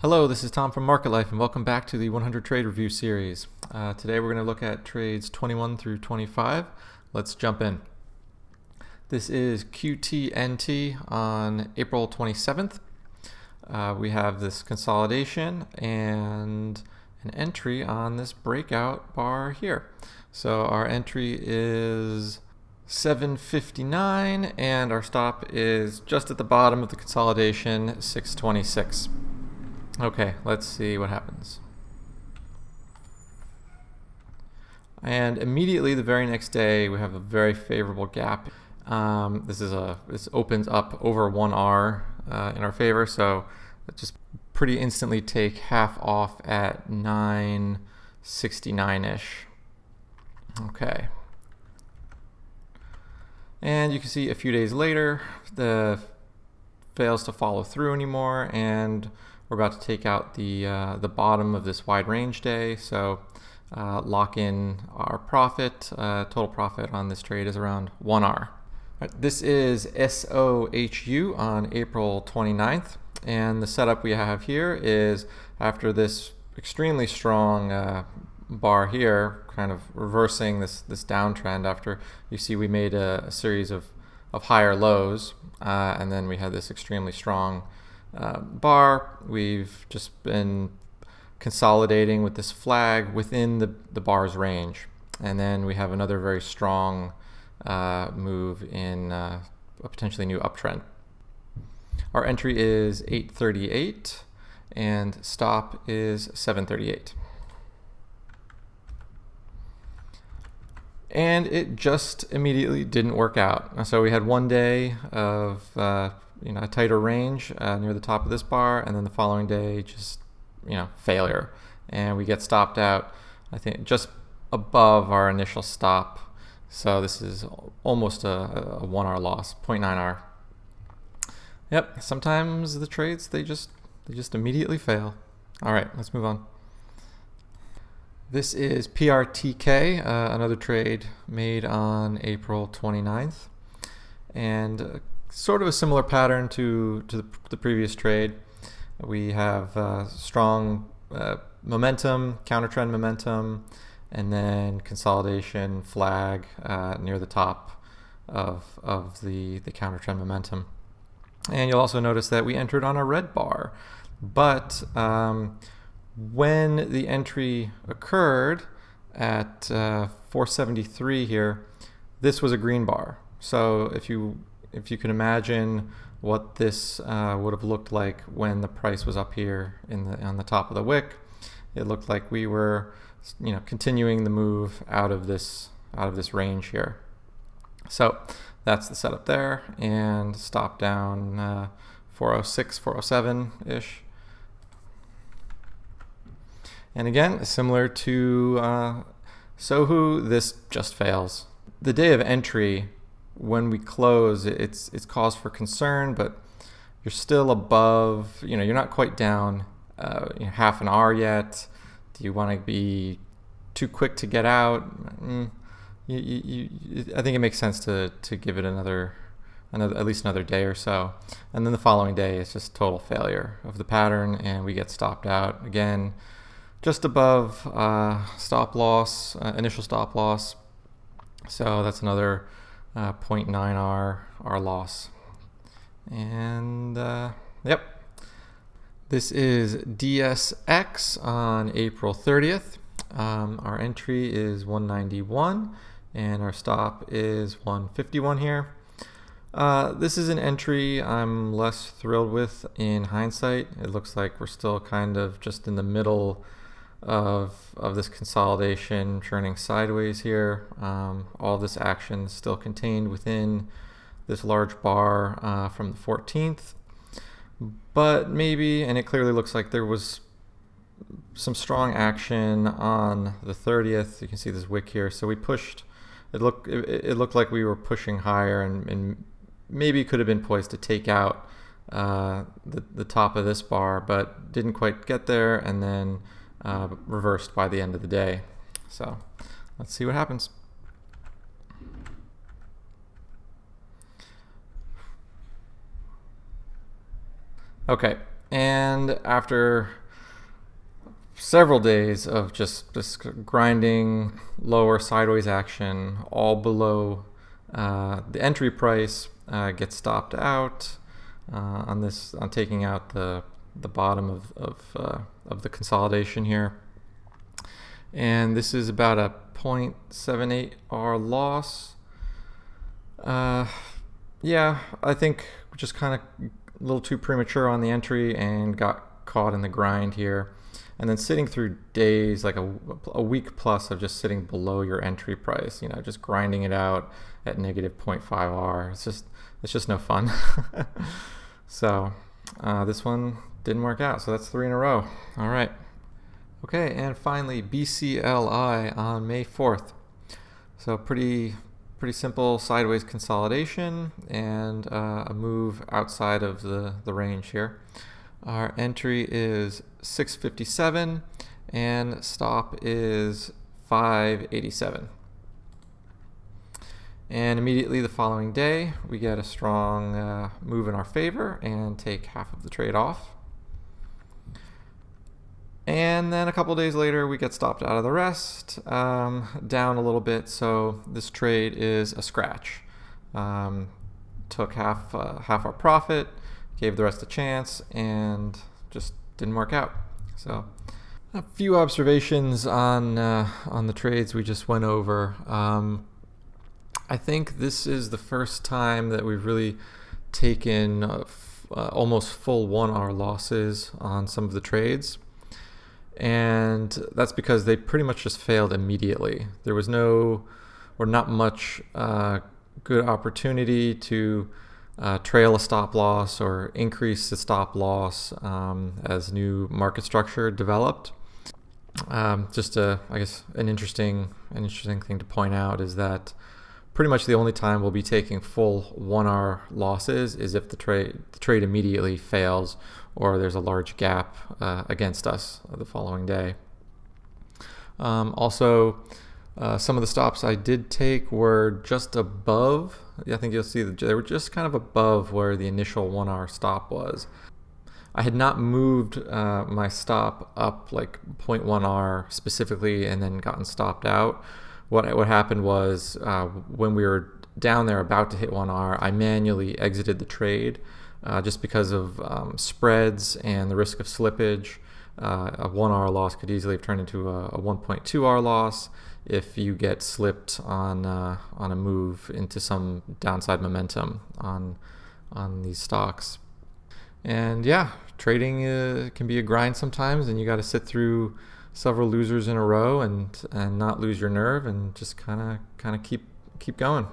Hello, this is Tom from Market Life, and welcome back to the 100 Trade Review series. Today we're going to look at trades 21 through 25. Let's jump in. This is QTNT on April 27th. We have this consolidation and an entry on this breakout bar here. So our entry is 759 and our stop is just at the bottom of the consolidation, 626. Okay, let's see what happens. And immediately the very next day we have a very favorable gap. This opens up over 1R in our favor, so let's just pretty instantly take half off at 969-ish. Okay. And you can see a few days later the fails to follow through anymore, and we're about to take out the bottom of this wide range day, so lock in our profit. Total profit on this trade is around 1R. Right, this is SOHU on April 29th, and the setup we have here is after this extremely strong bar here, kind of reversing this downtrend after you see we made a series of higher lows, and then we had this extremely strong bar. We've just been consolidating with this flag within the bar's range, and then we have another very strong move in a potentially new uptrend. Our entry is 838 and stop is 738. And it just immediately didn't work out. So we had one day of a tighter range near the top of this bar, and then the following day just failure, and we get stopped out I think just above our initial stop. So this is almost a 1R loss, 0.9R. Yep, sometimes the trades they just immediately fail. All right, let's move on. This is PRTK, another trade made on April 29th, and sort of a similar pattern to the previous trade. We have strong momentum, counter-trend momentum, and then consolidation flag near the top of the counter-trend momentum. And you'll also notice that we entered on a red bar, but when the entry occurred at 473 here, this was a green bar. So if you can imagine what this would have looked like when the price was up here on the top of the wick, it looked like we were continuing the move out of this range here. So that's the setup there, and stop down 406, 407-ish. And again, similar to SOHU, this just fails. The day of entry, when we close, it's cause for concern, but you're still above, you're not quite down half an R yet. Do you want to be too quick to get out? I think it makes sense to give it at least another day or so. And then the following day is just total failure of the pattern, and we get stopped out again just above stop loss, initial stop loss. So that's another 0.9R loss. And yep, this is DSX on April 30th. Our entry is 191 and our stop is 151 here. This is an entry I'm less thrilled with in hindsight. It looks like we're still kind of just in the middle of this consolidation, churning sideways here. All this action is still contained within this large bar from the 14th, but maybe, and it clearly looks like there was some strong action on the 30th. You can see this wick here, so we pushed. It looked like we were pushing higher, and maybe could have been poised to take out the top of this bar, but didn't quite get there, and then reversed by the end of the day. So let's see what happens. Okay, And after several days of just this grinding lower sideways action, all below the entry price, gets stopped out on taking out the bottom of the consolidation here. And this is about a 0.78 R loss. Yeah, I think just kind of a little too premature on the entry and got caught in the grind here. And then sitting through days, like a week plus of just sitting below your entry price, just grinding it out at negative 0.5 R. It's just no fun. So this one didn't work out. So that's 3 in a row. All right. Okay, and finally BCLI on May 4th. So pretty simple sideways consolidation and a move outside of the range here. Our entry is 657 and stop is 587. And immediately the following day, we get a strong move in our favor and take half of the trade off. And then a couple days later, we get stopped out of the rest, down a little bit. So this trade is a scratch. Took half our profit, gave the rest a chance, and just didn't work out. So a few observations on the trades we just went over. I think this is the first time that we've really taken almost full 1 R losses on some of the trades. And that's because they pretty much just failed immediately. There was not much good opportunity to trail a stop loss or increase the stop loss as new market structure developed. Just I guess an interesting thing to point out is that pretty much the only time we'll be taking full 1 R losses is if the trade immediately fails or there's a large gap against us the following day. Also, some of the stops I did take were just above. I think you'll see that they were just kind of above where the initial 1 R stop was. I had not moved my stop up like 0.1 R specifically and then gotten stopped out. What happened was when we were down there about to hit 1 R, I manually exited the trade just because of spreads and the risk of slippage. A 1 R loss could easily have turned into a 1.2 R loss if you get slipped on a move into some downside momentum on these stocks. And yeah, trading can be a grind sometimes, and you got to sit through several losers in a row and not lose your nerve and just kind of keep going.